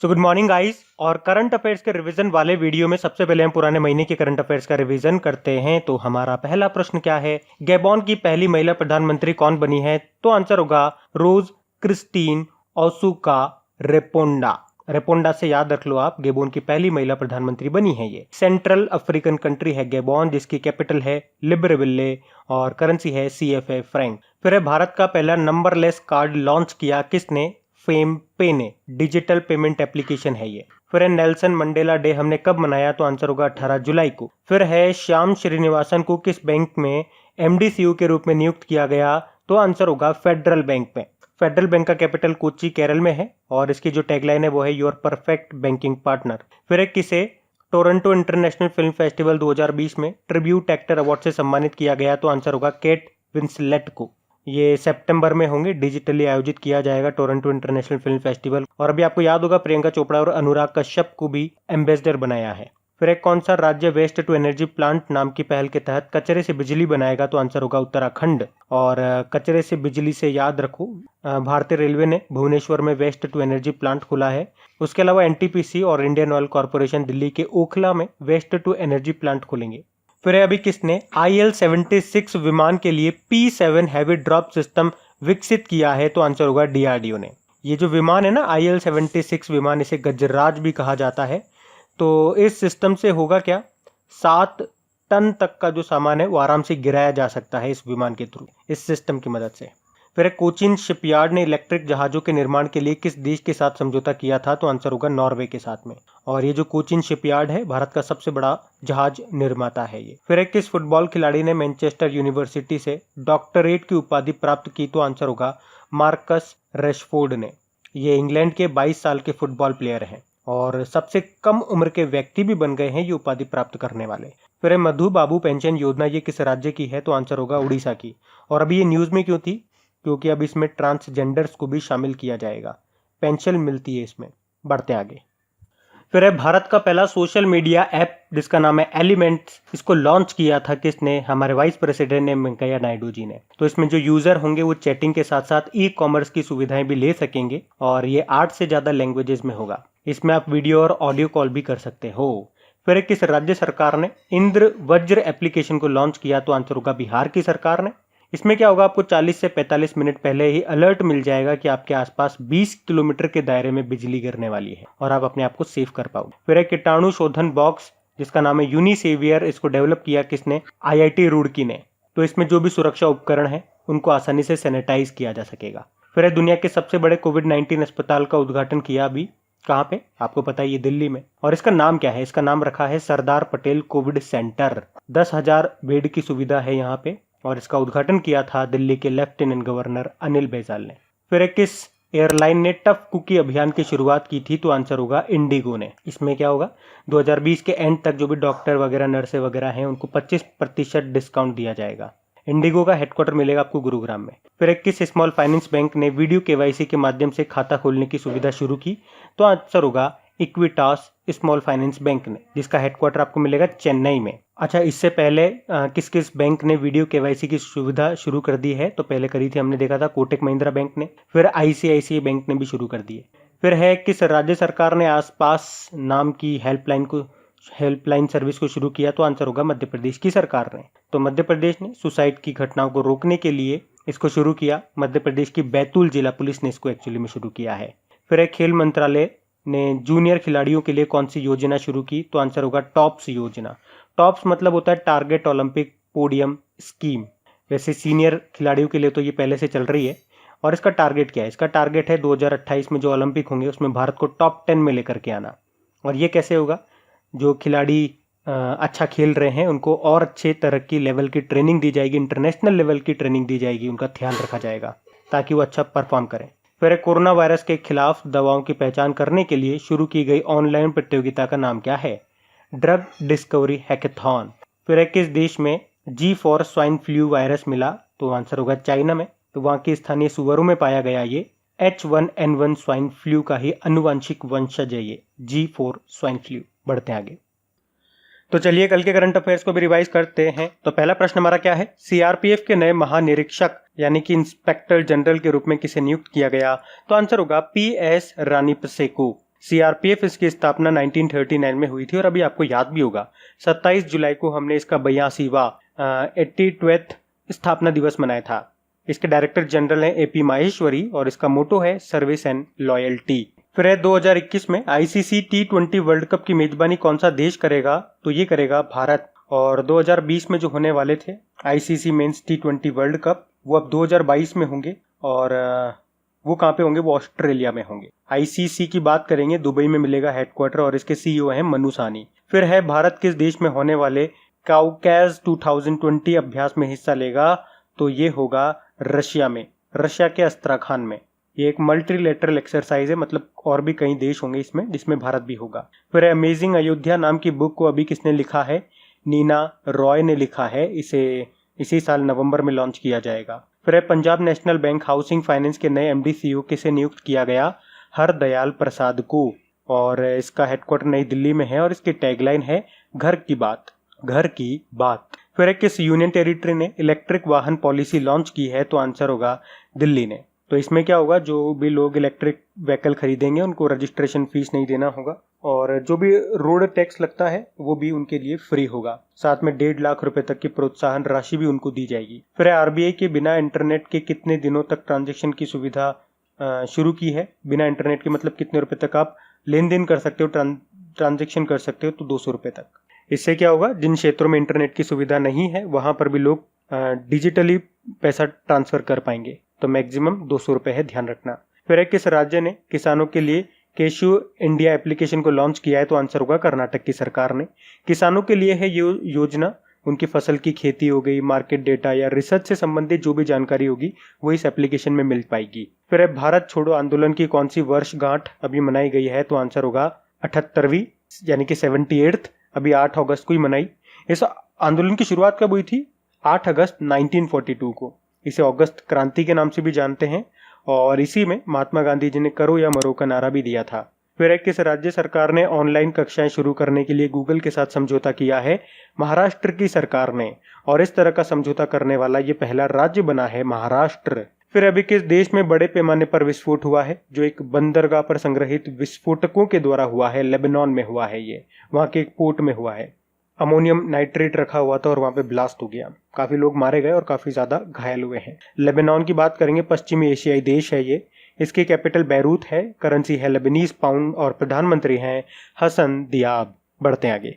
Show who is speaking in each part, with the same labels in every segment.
Speaker 1: So good morning guys. और current affairs के revision वाले वीडियो में सबसे पहले हम पुराने महीने के करंट अफेयर्स का रिवीजन करते हैं। तो हमारा पहला प्रश्न क्या है, गैबोन की पहली महिला प्रधानमंत्री कौन बनी है? तो आंसर होगा रोज क्रिस्टीन ओसुका रेपोंडा। रेपोंडा से याद रख लो आप, गैबोन की पहली महिला प्रधानमंत्री बनी है ये। सेंट्रल अफ्रीकन कंट्री है गैबोन, जिसकी कैपिटल है लिब्रेविले और करेंसी है CFA फ्रैंक। फिर है भारत का पहला नंबरलेस कार्ड लॉन्च किया किसने? फेम पे ने। डिजिटल पेमेंट एप्लीकेशन है ये। फिर है नेल्सन मंडेला डे हमने कब मनाया? तो आंसर होगा 18 जुलाई को। फिर है श्याम श्रीनिवासन को किस बैंक में MD CEO के रूप में नियुक्त किया गया? तो आंसर होगा फेडरल बैंक में। फेडरल बैंक का कैपिटल कोच्चि केरल में है और इसकी जो टैगलाइन है वो है योर परफेक्ट बैंकिंग पार्टनर। फिर है किसे टोरंटो इंटरनेशनल फिल्म फेस्टिवल 2020 में ट्रिब्यूट एक्टर अवार्ड से सम्मानित किया गया? तो आंसर होगा केट विंसलेट को। ये सितंबर में होंगे, डिजिटली आयोजित किया जाएगा टोरंटो इंटरनेशनल फिल्म फेस्टिवल। और अभी आपको याद होगा प्रियंका चोपड़ा और अनुराग कश्यप को भी एम्बेसडर बनाया है। फिर एक कौन सा राज्य वेस्ट टू एनर्जी प्लांट नाम की पहल के तहत कचरे से बिजली बनाएगा? तो आंसर होगा उत्तराखंड। और कचरे से बिजली से याद रखो, भारतीय रेलवे ने भुवनेश्वर में वेस्ट टू एनर्जी प्लांट खोला है। उसके अलावा NTPC और इंडियन ऑयल कॉर्पोरेशन दिल्ली के ओखला में वेस्ट टू एनर्जी प्लांट खोलेंगे। फिर अभी किसने IL-76 विमान के लिए P-7 हैवी ड्रॉप सिस्टम विकसित किया है? तो आंसर होगा DRDO ने। ये जो विमान है ना IL-76 विमान, इसे गजराज भी कहा जाता है। तो इस सिस्टम से होगा क्या, 7 टन तक का जो सामान है वो आराम से गिराया जा सकता है इस विमान के थ्रू, इस सिस्टम की मदद से। फिर कोचिन शिपयार्ड ने इलेक्ट्रिक जहाजों के निर्माण के लिए किस देश के साथ समझौता किया था? तो आंसर होगा नॉर्वे के साथ में। और ये जो कोचिन शिपयार्ड है भारत का सबसे बड़ा जहाज निर्माता है ये। फिर किस फुटबॉल खिलाड़ी ने मैनचेस्टर यूनिवर्सिटी से डॉक्टरेट की उपाधि प्राप्त की? तो आंसर होगा मार्कस रेशफोर्ड ने। ये इंग्लैंड के 22 साल के फुटबॉल प्लेयर हैं और सबसे कम उम्र के व्यक्ति भी बन गए हैं ये उपाधि प्राप्त करने वाले। फिर मधु बाबू पेंशन योजना, ये किस राज्य की है? तो आंसर होगा उड़ीसा की। और अभी ये न्यूज में क्यों थी? क्योंकि अब इसमें ट्रांसजेंडर्स को भी शामिल किया जाएगा, पेंशन मिलती है इसमें। बढ़ते आगे। फिर है भारत का पहला सोशल मीडिया ऐप जिसका नाम है एलिमेंट्स, इसको लॉन्च किया था किसने? हमारे वाइस प्रेसिडेंट ने, वेंकैया नायडू जी ने। तो इसमें जो यूजर होंगे वो चैटिंग के साथ साथ ई-कॉमर्स की सुविधाएं भी ले सकेंगे और ये 8 से ज्यादा लैंग्वेजेस में होगा। इसमें आप वीडियो और ऑडियो कॉल भी कर सकते हो। फिर किस राज्य सरकार ने इंद्र वज्र एप्लीकेशन को लॉन्च किया? तो आंसर होगा बिहार की सरकार ने। इसमें क्या होगा, आपको 40 से 45 मिनट पहले ही अलर्ट मिल जाएगा कि आपके आसपास 20 किलोमीटर के दायरे में बिजली गिरने वाली है और आप अपने आप को सेव कर पाओगे। फिर एक कीटाणु शोधन बॉक्स जिसका नाम है यूनिसेवियर, इसको डेवलप किया किसने? IIT रुड़की ने। तो इसमें जो भी सुरक्षा उपकरण है उनको आसानी से सैनिटाइज किया जा सकेगा। फिर दुनिया के सबसे बड़े कोविड-19 अस्पताल का उद्घाटन किया अभी, कहाँ पे? आपको पता है ये दिल्ली में। और इसका नाम क्या है? इसका नाम रखा है Sardar Patel Covid centre. 10,000 bed की सुविधा है यहाँ पे और इसका उद्घाटन किया था दिल्ली के लेफ्टिनेंट गवर्नर अनिल बैजल ने। फिर किस एयरलाइन ने टफ कुकी अभियान की शुरुआत की थी? तो आंसर होगा इंडिगो ने। इसमें क्या होगा, 2020 के एंड तक जो भी डॉक्टर वगैरह नर्से वगैरह हैं उनको 25% डिस्काउंट दिया जाएगा। इंडिगो का हेडक्वार्टर मिलेगा आपको गुरुग्राम में। फिर किस स्मॉल फाइनेंस बैंक ने वीडियो KYC के माध्यम से खाता खोलने की सुविधा शुरू की? तो आंसर होगा इक्विटास स्मॉल फाइनेंस बैंक ने, जिसका हेडक्वार्टर आपको मिलेगा चेन्नई में। अच्छा, इससे पहले किस किस बैंक ने वीडियो KYC की सुविधा शुरू कर दी है? तो पहले करी थी, हमने देखा था कोटक महिंद्रा बैंक ने। फिर ICICI बैंक ने भी शुरू कर दी है। फिर है किस राज्य सरकार ने आसपास नाम की हेल्पलाइन सर्विस को शुरू किया? तो आंसर होगा मध्य प्रदेश की सरकार ने। तो मध्य प्रदेश ने सुसाइड की घटनाओं को रोकने के लिए इसको शुरू किया। मध्य प्रदेश की बैतूल जिला पुलिस ने इसको एक्चुअली में शुरू किया है। फिर एक खेल मंत्रालय ने जूनियर खिलाड़ियों के लिए कौन सी योजना शुरू की? तो आंसर होगा टॉप्स योजना। टॉप्स मतलब होता है टारगेट ओलंपिक पोडियम स्कीम। वैसे सीनियर खिलाड़ियों के लिए तो ये पहले से चल रही है। और इसका टारगेट क्या है? इसका टारगेट है 2028 में जो ओलंपिक होंगे उसमें भारत को टॉप 10 में लेकर के आना। और ये कैसे होगा? जो खिलाड़ी अच्छा खेल रहे हैं उनको और अच्छे तरह की लेवल की ट्रेनिंग दी जाएगी, इंटरनेशनल लेवल की ट्रेनिंग दी जाएगी, उनका ध्यान रखा जाएगा ताकि वो अच्छा परफॉर्म करें। फिर कोरोना वायरस के खिलाफ दवाओं की पहचान करने के लिए शुरू की गई ऑनलाइन प्रतियोगिता का नाम क्या है? Drug discovery hackathon. फिर किस देश में G4 स्वाइन फ्लू वायरस मिला? तो आंसर होगा चाइना में। तो वहाँ के स्थानीय सुअरों में पाया गया ये H1N1 स्वाइन फ्लू का ही अनुवांशिक वंशज है ये G4 स्वाइन फ्लू। बढ़ते हैं आगे। तो चलिए कल के करंट अफेयर्स को भी रिवाइज करते हैं। तो पहला प्रश्न हमारा क्या है? CRPF के नए महानिरीक्षक यानी कि इंस्पेक्टर जनरल के रूप में किसे नियुक्त किया गया? तो आंसर होगा PS रानीपसे को। सीआरपीएफ इसकी स्थापना 1939 में हुई थी और अभी आपको याद भी होगा 27 जुलाई को हमने इसका 82वां 82th स्थापना दिवस मनाया था। इसके डायरेक्टर जनरल हैं एपी माहेश्वरी और इसका मोटो है सर्विस एंड लॉयल्टी। फिर है 2021 में आईसीसी T20 वर्ल्ड कप की मेजबानी कौन सा देश करेगा, तो ये करेगा भारत। और 2020 में जो होने वाले थे ICC men's T20 world cup वो अब 2022 में होंगे और वो कहाँ पे होंगे, वो ऑस्ट्रेलिया में होंगे। आईसीसी की बात करेंगे, दुबई में मिलेगा हेडक्वार्टर और इसके सीईओ हैं मनु सानी। फिर है भारत किस देश में होने वाले काउकेज 2020 अभ्यास में हिस्सा लेगा, तो ये होगा रशिया में, रशिया के अस्त्राखान में। ये एक मल्टीलेटरल एक्सरसाइज है, मतलब और भी कई देश होंगे इसमें जिसमें भारत भी होगा। फिर अमेजिंग अयोध्या नाम की बुक को अभी किसने लिखा है, नीना रॉय ने लिखा है। इसे इसी साल नवंबर में लॉन्च किया जाएगा। फिर Punjab national bank housing finance के नए एमडी सीईओ किसे नियुक्त किया गया, हरदयाल प्रसाद को। और इसका हेडक्वार्टर नई दिल्ली में है और इसकी टैगलाइन है घर की बात, घर की बात। फिर किस यूनियन टेरिटरी ने इलेक्ट्रिक वाहन पॉलिसी लॉन्च की है, तो आंसर होगा दिल्ली ने। तो इसमें क्या होगा, जो भी लोग इलेक्ट्रिक व्हीकल खरीदेंगे उनको रजिस्ट्रेशन फीस नहीं देना होगा और जो भी रोड टैक्स लगता है वो भी उनके लिए फ्री होगा। साथ में 1.5 लाख रुपए तक की प्रोत्साहन राशि भी उनको दी जाएगी। फिर आरबीआई के बिना इंटरनेट के कितने दिनों तक ट्रांजेक्शन की सुविधा शुरू की है। बिना इंटरनेट के मतलब कितने रुपए तक आप लेन देन कर सकते हो, ट्रांजेक्शन कर सकते हो, तो 200 रुपए तक। इससे क्या होगा, जिन क्षेत्रों में इंटरनेट की सुविधा नहीं है वहां पर भी लोग डिजिटली पैसा ट्रांसफर कर पाएंगे। तो मैक्सिमम 200 रुपए है, ध्यान रखना। फिर किस राज्य ने किसानों के लिए केशु इंडिया एप्लीकेशन को लॉन्च किया है, तो आंसर होगा कर्नाटक की सरकार ने। किसानों के लिए है ये योजना, उनकी फसल की खेती हो गई, मार्केट डेटा या रिसर्च से संबंधित जो भी जानकारी होगी वो इस एप्लीकेशन में मिल पाएगी। फिर भारत छोड़ो आंदोलन की कौन सी वर्षगांठ अभी मनाई गई है, तो आंसर होगा 78वीं यानी कि 78th, अभी 8 अगस्त को ही मनाई। इस आंदोलन की शुरुआत कब हुई थी, 8 अगस्त 1942 को। इसे अगस्त क्रांति के नाम से भी जानते हैं और इसी में महात्मा गांधी जी ने करो या मरो का नारा भी दिया था। फिर किस राज्य सरकार ने ऑनलाइन कक्षाएं शुरू करने के लिए गूगल के साथ समझौता किया है, महाराष्ट्र की सरकार ने। और इस तरह का समझौता करने वाला ये पहला राज्य बना है महाराष्ट्र। फिर अभी किस देश में बड़े पैमाने पर विस्फोट हुआ है, जो एक बंदरगाह पर संग्रहित विस्फोटकों के द्वारा हुआ है, लेबनान में हुआ है, ये वहां के एक पोर्ट में हुआ है। अमोनियम नाइट्रेट रखा हुआ था और वहां पे ब्लास्ट हो गया, काफी लोग मारे गए और काफी ज्यादा घायल हुए हैं। लेबनान की बात करेंगे, पश्चिमी एशियाई देश है ये। इसकी कैपिटल बैरूत है, करेंसी है लेबनीज पाउंड और प्रधानमंत्री हैं हसन दियाब। बढ़ते हैं आगे।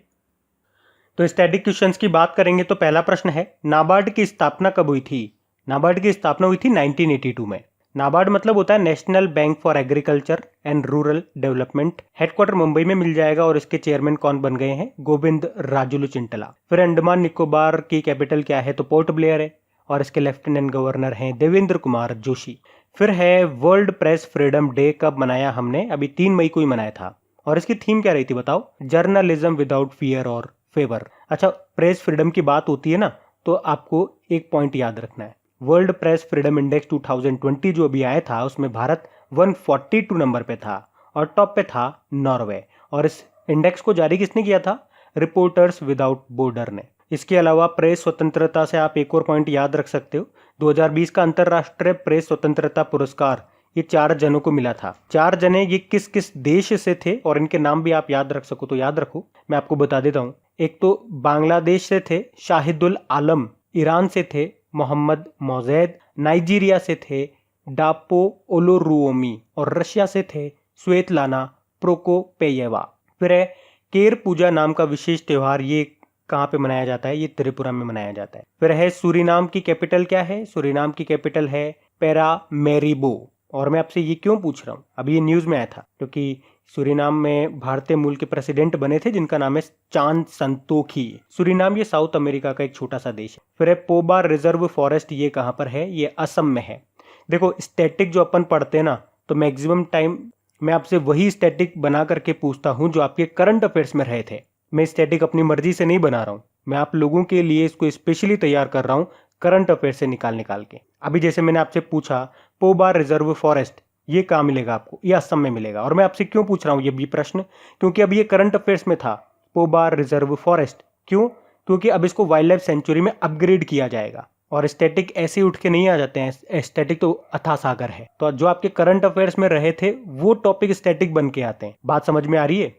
Speaker 1: तो स्टैटिक क्वेश्चंस की बात करेंगे तो पहला प्रश्न है, नाबार्ड की स्थापना कब हुई थी। नाबार्ड की स्थापना हुई थी 1982 में। नाबार्ड मतलब होता है national bank for agriculture and rural development. Headquarter Mumbai में मिल जाएगा और इसके चेयरमैन कौन बन गए हैं, गोविंद राजुलु चिंटला। फिर अंडमान निकोबार की कैपिटल क्या है, तो पोर्ट ब्लेयर है और इसके लेफ्टिनेंट गवर्नर हैं देवेंद्र कुमार जोशी। फिर है वर्ल्ड प्रेस फ्रीडम डे कब मनाया हमने, अभी 3 मई को ही मनाया था। और इसकी थीम क्या रही थी बताओ, जर्नलिज्म विदाउट फियर और फेवर। अच्छा, प्रेस फ्रीडम की बात होती है ना, तो आपको एक पॉइंट याद रखना है, वर्ल्ड प्रेस फ्रीडम इंडेक्स 2020 जो अभी आया था उसमें भारत 142 नंबर पे था और टॉप पे था नॉर्वे। और इस इंडेक्स को जारी किसने किया था, रिपोर्टर्स विदाउट बॉर्डर ने। इसके अलावा प्रेस स्वतंत्रता से आप एक और पॉइंट याद रख सकते हो, 2020 का अंतरराष्ट्रीय प्रेस स्वतंत्रता पुरस्कार ये 4 जनों को मिला था। 4 जने ये किस किस देश से थे और इनके नाम भी आप याद रख सको तो याद रखो, मैं आपको बता देता हूँ। एक तो बांग्लादेश से थे शाहिदुल आलम, ईरान से थे मोहम्मद मोजैद, नाइजीरिया से थे डापो ओलोरुओमी और रशिया से थे स्वेतलाना प्रोकोपेयेवा। फिर है केर पूजा नाम का विशेष त्योहार, ये कहाँ पे मनाया जाता है, ये त्रिपुरा में मनाया जाता है। फिर है सूरीनाम की कैपिटल क्या है, सूरीनाम की कैपिटल है पैरामेरिबो। और मैं आपसे ये क्यों पूछ रहा हूँ, अभी ये न्यूज में आया था क्योंकि सूरीनाम में भारतीय मूल के प्रेसिडेंट बने थे जिनका नाम है चांद संतोखी। सूरीनाम ये साउथ अमेरिका का एक छोटा सा देश है। फिर है पोबार रिजर्व फॉरेस्ट, ये कहाँ पर है, ये असम में है। देखो स्टैटिक जो अपन पढ़ते हैं ना, तो मैक्सिमम टाइम मैं आपसे वही स्टैटिक बना करके पूछता हूँ जो आपके करंट अफेयर्स में रहे थे। मैं स्टैटिक अपनी मर्जी से नहीं बना रहा हूँ, मैं आप लोगों के लिए इसको स्पेशली तैयार कर रहा हूँ करंट अफेयर से निकाल के। अभी जैसे मैंने आपसे पूछा पोबार रिजर्व फॉरेस्ट ये कहाँ मिलेगा आपको, ये असम में मिलेगा। और मैं आपसे क्यों पूछ रहा हूँ ये भी प्रश्न, क्योंकि अब ये करंट अफेयर्स में था पोबार रिजर्व फॉरेस्ट। क्यों, क्योंकि अब इसको वाइल्ड लाइफ सेंचुरी में अपग्रेड किया जाएगा। और स्टैटिक ऐसे उठ के नहीं आ जाते हैं, स्टैटिक तो अथाह सागर है। तो जो आपके करंट अफेयर्स में रहे थे वो टॉपिक स्टैटिक बन के आते हैं। बात समझ में आ रही है?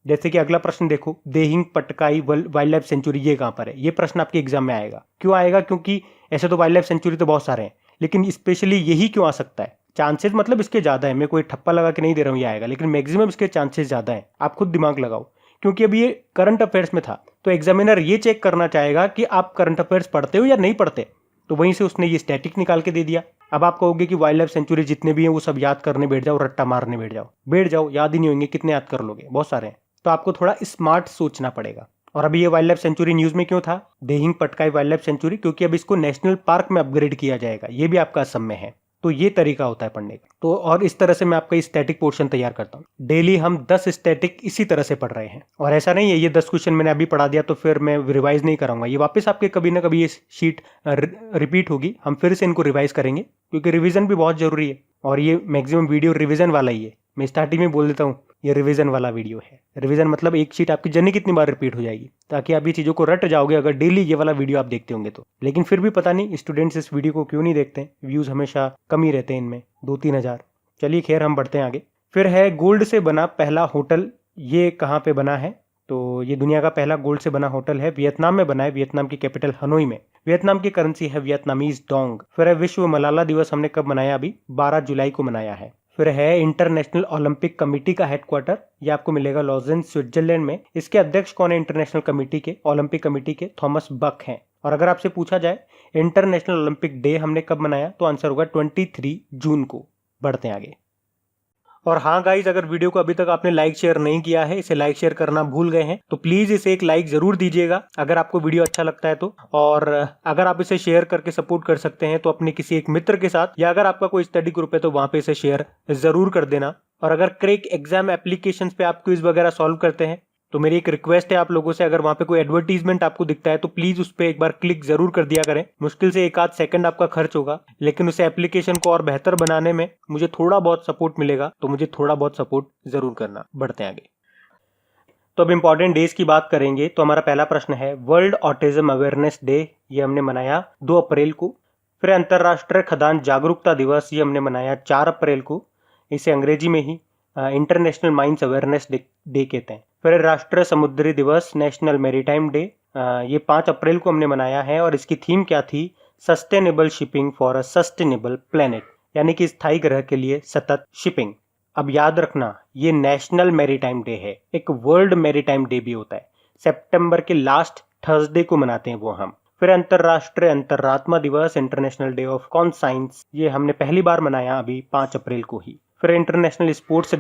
Speaker 1: जैसे कि अगला प्रश्न देखो, Dehing Patkai wild life sanctuary ये कहाँ पर है? ये प्रश्न आपके एग्जाम में आएगा। क्यों आएगा? क्योंकि ऐसे तो वाइल्ड लाइफ सेंचुरी तो बहुत सारे हैं, लेकिन स्पेशली यही क्यों आ सकता है? चांसेस मतलब इसके ज्यादा है, मैं कोई ठप्पा लगा के नहीं दे रहा हूँ ये आएगा, लेकिन मैक्सिमम इसके चांसेस ज्यादा है। आप खुद दिमाग लगाओ, क्योंकि अभी ये करंट अफेयर्स में था, तो एग्जामिनर ये चेक करना चाहेगा कि आप करंट अफेयर्स पढ़ते हो या नहीं पढ़ते। तो वहीं से उसने ये स्टैटिक निकाल के दे दिया। अब आप कहोगे कि वाइल्ड लाइफ सेंचुरी जितने भी हैं वो सब याद करने बैठ जाओ, रट्टा मारने बैठ जाओ, याद ही नहीं होंगे, कितने याद कर लोगे? बहुत सारे हैं। तो आपको थोड़ा स्मार्ट सोचना पड़ेगा। और अभी ये वाइल्ड लाइफ सेंचुरी न्यूज में क्यों था, Dehing Patkai wild life sanctuary? क्योंकि अब इसको नेशनल पार्क में अपग्रेड किया जाएगा, ये भी आपका असम में है। तो ये तरीका होता है पढ़ने का। तो और इस तरह से मैं आपका स्टैटिक पोर्शन तैयार करता हूँ। डेली हम 10 स्टैटिक इसी तरह से पढ़ रहे हैं। और ऐसा नहीं है ये 10 क्वेश्चन मैंने अभी पढ़ा दिया तो फिर मैं रिवाइज नहीं कराऊंगा, ये वापस आपके कभी ना कभी ये शीट रिपीट होगी, हम फिर से इनको रिवाइज करेंगे, क्योंकि रिवीजन भी बहुत जरूरी है। और ये मैक्सिमम वीडियो रिवीजन वाला ही है। मैं स्टार्टिंग में बोल देता हूँ ये रिवीजन वाला वीडियो है। रिवीजन मतलब एक शीट आपकी जर्नी कितनी बार रिपीट हो जाएगी, ताकि आप ये चीज़ों को रट जाओगे अगर डेली ये वाला वीडियो आप देखते होंगे तो। लेकिन फिर भी पता नहीं स्टूडेंट्स इस वीडियो को क्यों नहीं देखते हैं, व्यूज़ हमेशा कम ही रहते हैं इनमें, 2-3 हज़ार। चलिए खैर, हम बढ़ते हैं आगे। फिर है गोल्ड से बना पहला होटल, ये कहाँ पे बना है? तो ये दुनिया का पहला गोल्ड से बना होटल है, वियतनाम में बना है, वियतनाम की कैपिटल हनोई में। वियतनाम की करेंसी है वियतनामीज डोंग। फिर है विश्व मलाला दिवस, हमने कब मनाया? अभी 12 जुलाई को मनाया है। फिर है इंटरनेशनल ओलंपिक कमेटी का हेडक्वार्टर, ये आपको मिलेगा लॉजेन स्विट्जरलैंड में। इसके अध्यक्ष कौन है इंटरनेशनल कमेटी के, ओलंपिक कमेटी के? थॉमस बक हैं। और अगर आपसे पूछा जाए इंटरनेशनल ओलंपिक डे हमने कब मनाया, तो आंसर होगा 23 जून को। बढ़ते हैं आगे। और हाँ गाइज, अगर वीडियो को अभी तक आपने लाइक शेयर नहीं किया है, इसे लाइक शेयर करना भूल गए हैं, तो प्लीज इसे एक लाइक जरूर दीजिएगा अगर आपको वीडियो अच्छा लगता है तो। और अगर आप इसे शेयर करके सपोर्ट कर सकते हैं तो अपने किसी एक मित्र के साथ, या अगर आपका कोई स्टडी ग्रुप है तो वहां पे इसे शेयर जरूर कर देना। और अगर क्रैक एग्जाम एप्लीकेशन पे आप क्विज वगैरह सॉल्व करते हैं तो मेरी एक रिक्वेस्ट है आप लोगों से, अगर वहां पे कोई एडवर्टीजमेंट आपको दिखता है तो प्लीज उस पर एक बार क्लिक जरूर कर दिया करें। मुश्किल से 1-8 सेकंड आपका खर्च होगा, लेकिन उस एप्लीकेशन को और बेहतर बनाने में मुझे थोड़ा बहुत सपोर्ट मिलेगा, तो मुझे थोड़ा बहुत सपोर्ट जरूर करना। बढ़ते हैं आगे। तो अब इंपॉर्टेंट डेज की बात करेंगे। तो हमारा पहला प्रश्न है वर्ल्ड ऑटिज्म अवेयरनेस डे, ये हमने मनाया 2 अप्रैल को। फिर अंतर्राष्ट्रीय खदान जागरूकता दिवस, ये हमने मनाया 4 अप्रैल को। इसे अंग्रेजी में ही इंटरनेशनल माइंस अवेयरनेस डे कहते हैं। फिर राष्ट्रीय समुद्री दिवस, नेशनल मैरीटाइम डे, ये 5 अप्रैल को हमने मनाया है। और इसकी थीम क्या थी? Sustainable shipping for a sustainable planet, यानी कि स्थायी ग्रह के लिए सतत शिपिंग। अब याद रखना, ये नेशनल मैरीटाइम डे है। एक वर्ल्ड मैरीटाइम डे भी होता है, सितंबर के लास्ट थर्सडे को मनाते हैं वो हम। फिर अंतर्राष्ट्रीय अंतरात्मा दिवस, इंटरनेशनल डे ऑफ कॉन्साइंस, ये हमने पहली बार मनाया अभी 5 अप्रैल को ही। फिर इंटरनेशनल स्पोर्ट्स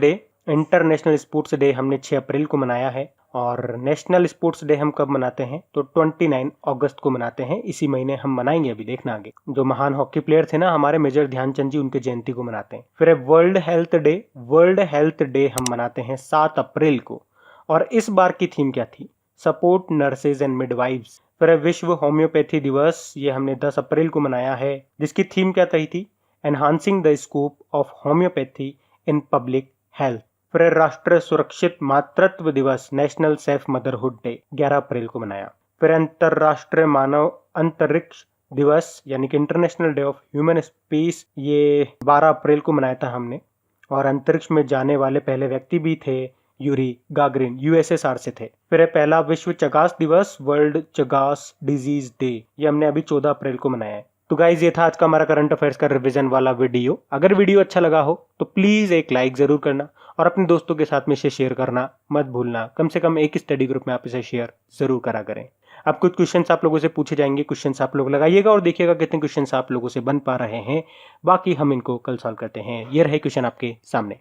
Speaker 1: डे हमने 6 अप्रैल को मनाया है। और नेशनल स्पोर्ट्स डे हम कब मनाते हैं? तो 29 अगस्त को मनाते हैं, इसी महीने हम मनाएंगे, अभी देखना आगे। जो महान हॉकी प्लेयर थे ना हमारे मेजर ध्यानचंद जी, उनके जयंती को मनाते हैं। फिर वर्ल्ड हेल्थ डे हम मनाते हैं 7 अप्रैल को। और इस बार की थीम क्या थी? Support nurses and midwives. फिर विश्व होम्योपैथी दिवस, ये हमने 10 अप्रैल को मनाया है, जिसकी थीम क्या थी? Enhancing the scope of homeopathy in public health. फिर राष्ट्रीय सुरक्षित मातृत्व दिवस, नेशनल सेफ मदरहुड डे, 11 अप्रैल को मनाया। फिर अंतर्राष्ट्रीय मानव अंतरिक्ष दिवस, यानी कि international day of human space, ये 12 अप्रैल को मनाया था हमने। और अंतरिक्ष में जाने वाले पहले व्यक्ति भी थे यूरी गागरिन, यूएसएसआर से थे। फिर पहला विश्व चगास दिवस, वर्ल्ड चगास डिजीज डे, ये हमने अभी 14 अप्रैल को मनाया है। तो गाइज, ये था आज का हमारा करंट अफेयर्स का रिवीजन वाला वीडियो। अगर वीडियो अच्छा लगा हो तो प्लीज एक लाइक जरूर करना, और अपने दोस्तों के साथ में इसे शेयर करना मत भूलना। कम से कम एक स्टडी ग्रुप में आप इसे शेयर जरूर करा करें। अब कुछ क्वेश्चंस आप लोगों से पूछे जाएंगे, क्वेश्चंस आप लोग लगाइएगा और देखिएगा कितने क्वेश्चंस आप लोगों से बन पा रहे हैं। बाकी हम इनको कल सॉल्व करते हैं। ये रहे क्वेश्चन आपके सामने।